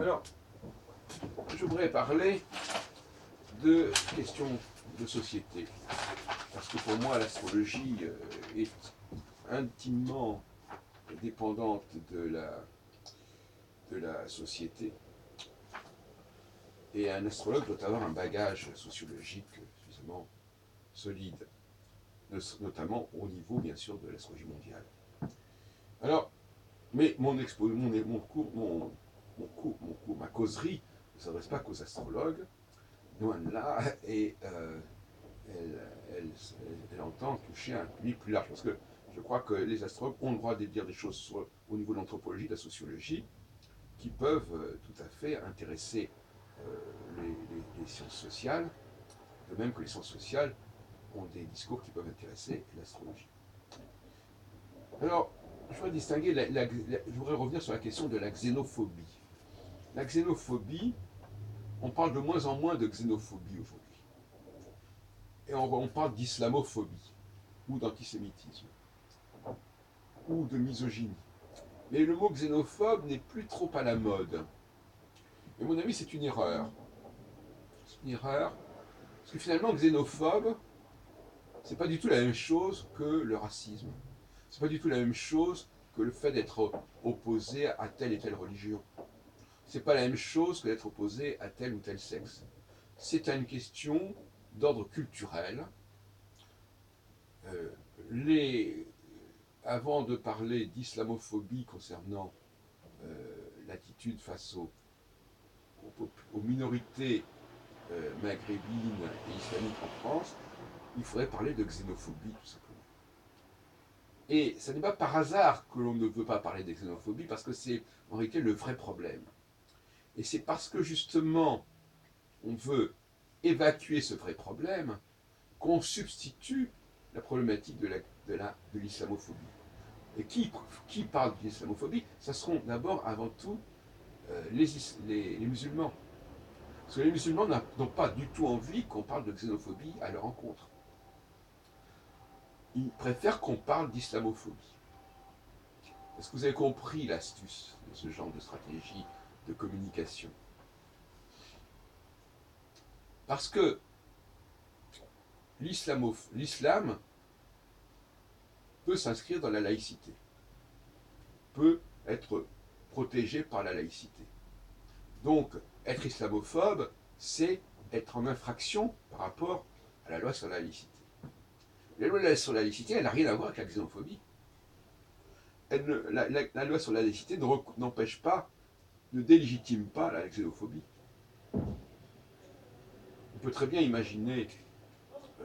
Alors, je voudrais parler de questions de société. Parce que pour moi, l'astrologie est intimement dépendante de la société. Et un astrologue doit avoir un bagage sociologique suffisamment solide, notamment au niveau, bien sûr, de l'astrologie mondiale. Alors, mais ma causerie ne s'adresse pas qu'aux astrologues, loin de là, et elle, elle, elle entend toucher un public plus large. Parce que je crois que les astrologues ont le droit de dire des choses au niveau de l'anthropologie, de la sociologie, qui peuvent tout à fait intéresser les sciences sociales, de même que les sciences sociales ont des discours qui peuvent intéresser l'astrologie. Alors, je voudrais distinguer, je voudrais revenir sur la question de la xénophobie. La xénophobie, on parle de moins en moins de xénophobie aujourd'hui. Et on parle d'islamophobie, ou d'antisémitisme, ou de misogynie. Mais le mot xénophobe n'est plus trop à la mode. Et à mon avis, c'est une erreur. C'est une erreur, parce que finalement, xénophobe, c'est pas du tout la même chose que le racisme. C'est pas du tout la même chose que le fait d'être opposé à telle et telle religion. C'est pas la même chose que d'être opposé à tel ou tel sexe. C'est une question d'ordre culturel. Euh, les... Avant de parler d'islamophobie concernant l'attitude face aux minorités maghrébines et islamiques en France, il faudrait parler de xénophobie tout simplement. Et ce n'est pas par hasard que l'on ne veut pas parler de xénophobie, parce que c'est en réalité le vrai problème. Et c'est parce que justement on veut évacuer ce vrai problème qu'on substitue la problématique de l'islamophobie. Et qui parle de l'islamophobie? Ce seront d'abord, avant tout, les musulmans. Parce que les musulmans n'ont pas du tout envie qu'on parle de xénophobie à leur encontre. Ils préfèrent qu'on parle d'islamophobie. Est-ce que vous avez compris l'astuce de ce genre de stratégie de communication? Parce que l'islam peut s'inscrire dans la laïcité, peut être protégé par la laïcité. Donc, être islamophobe, c'est être en infraction par rapport à la loi sur la laïcité. La loi sur la laïcité, elle n'a rien à voir avec la xénophobie. La loi sur la laïcité n'empêche pas, ne délégitime pas la xénophobie. On peut très bien imaginer.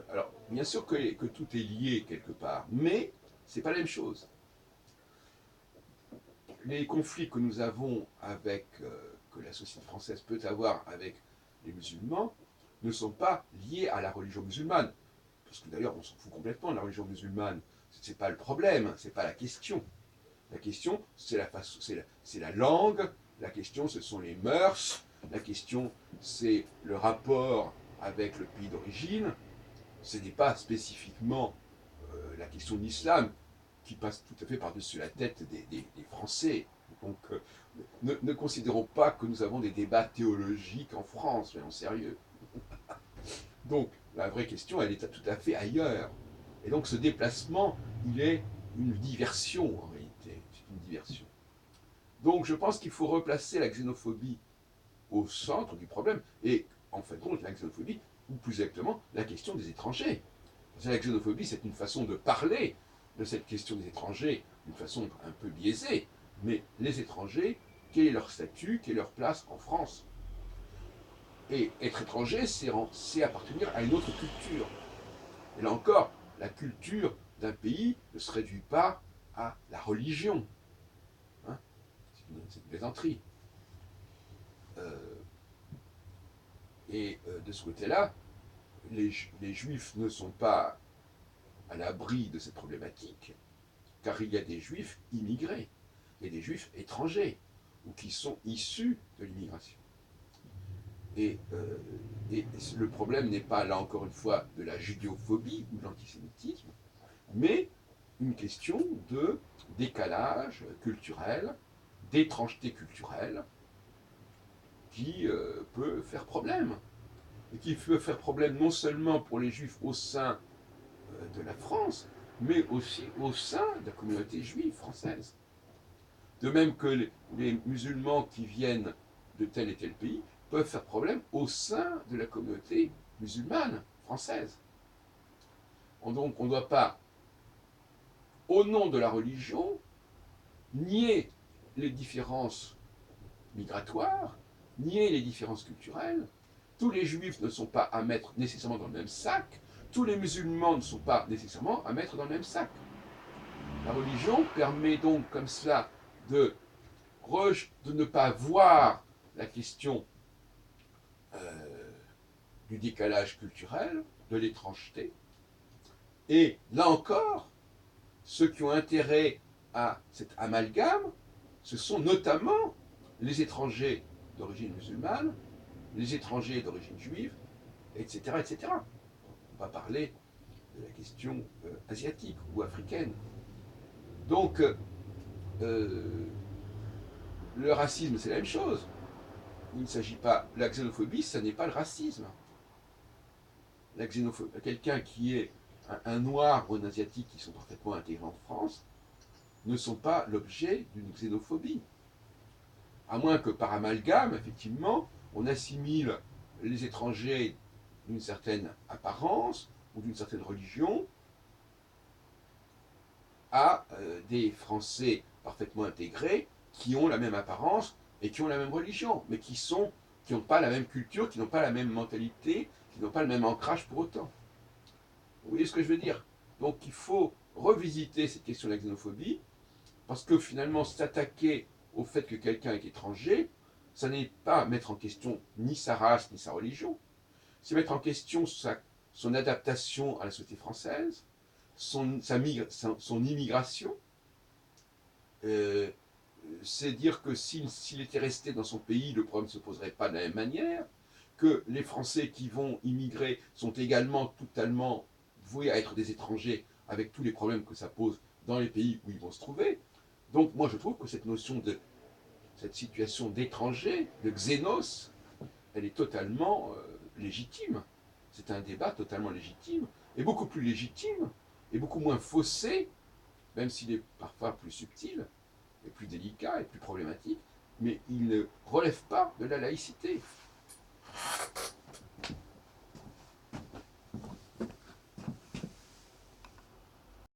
Alors, bien sûr que tout est lié quelque part, mais c'est pas la même chose. Les conflits que nous avons que la société française peut avoir avec les musulmans ne sont pas liés à la religion musulmane. Parce que d'ailleurs, on s'en fout complètement de la religion musulmane. C'est pas le problème, c'est pas la question. La question, c'est la langue, la question, ce sont les mœurs, la question, c'est le rapport avec le pays d'origine. Ce n'est pas spécifiquement la question de l'islam qui passe tout à fait par-dessus la tête des Français. Donc, ne considérons pas que nous avons des débats théologiques en France, soyons sérieux. Donc, la vraie question, elle est tout à fait ailleurs. Et donc, ce déplacement, il est une diversion, en réalité. C'est une diversion. Donc, je pense qu'il faut replacer la xénophobie au centre du problème. Et, en fin de compte, la xénophobie, ou plus exactement, la question des étrangers. La xénophobie, c'est une façon de parler de cette question des étrangers d'une façon un peu biaisée. Mais les étrangers, quel est leur statut, quelle est leur place en France? Et être étranger, c'est appartenir à une autre culture. Et là encore, la culture d'un pays ne se réduit pas à la religion. Hein, c'est une plaisanterie. De ce côté-là, les juifs ne sont pas à l'abri de cette problématique, car il y a des juifs immigrés, et des juifs étrangers, ou qui sont issus de l'immigration. Et le problème n'est pas, là encore une fois, de la judéophobie ou de l'antisémitisme, mais une question de décalage culturel, d'étrangeté culturelle, qui peut faire problème. Et qui peut faire problème non seulement pour les juifs au sein de la France, mais aussi au sein de la communauté juive française. De même que les musulmans qui viennent de tel et tel pays peuvent faire problème au sein de la communauté musulmane française. Donc on ne doit pas, au nom de la religion, nier les différences migratoires, nier les différences culturelles. Tous les juifs ne sont pas à mettre nécessairement dans le même sac, tous les musulmans ne sont pas nécessairement à mettre dans le même sac. La religion permet donc comme cela de ne pas voir la question du décalage culturel, de l'étrangeté. Et là encore, ceux qui ont intérêt à cet amalgame, ce sont notamment les étrangers d'origine musulmane, les étrangers d'origine juive, etc., etc. On va parler de la question asiatique ou africaine. Donc, le racisme, c'est la même chose. Il ne s'agit pas. La xénophobie, ça n'est pas le racisme. La xénophobie, quelqu'un qui est un noir ou un asiatique qui sont parfaitement intégrés en France, ne sont pas l'objet d'une xénophobie. À moins que par amalgame, effectivement, on assimile les étrangers d'une certaine apparence ou d'une certaine religion à des Français parfaitement intégrés qui ont la même apparence et qui ont la même religion, mais qui n'ont pas la même culture, qui n'ont pas la même mentalité, qui n'ont pas le même ancrage pour autant. Vous voyez ce que je veux dire? Donc il faut revisiter cette question de la xénophobie, parce que finalement, s'attaquer au fait que quelqu'un est étranger, ça n'est pas mettre en question ni sa race ni sa religion, c'est mettre en question son adaptation à la société française, son immigration. C'est dire que s'il était resté dans son pays, le problème ne se poserait pas de la même manière, que les Français qui vont immigrer sont également totalement voués à être des étrangers avec tous les problèmes que ça pose dans les pays où ils vont se trouver. Donc moi je trouve que cette situation d'étranger, de xénos, elle est totalement légitime. C'est un débat totalement légitime, et beaucoup plus légitime, et beaucoup moins faussé, même s'il est parfois plus subtil, et plus délicat, et plus problématique, mais il ne relève pas de la laïcité.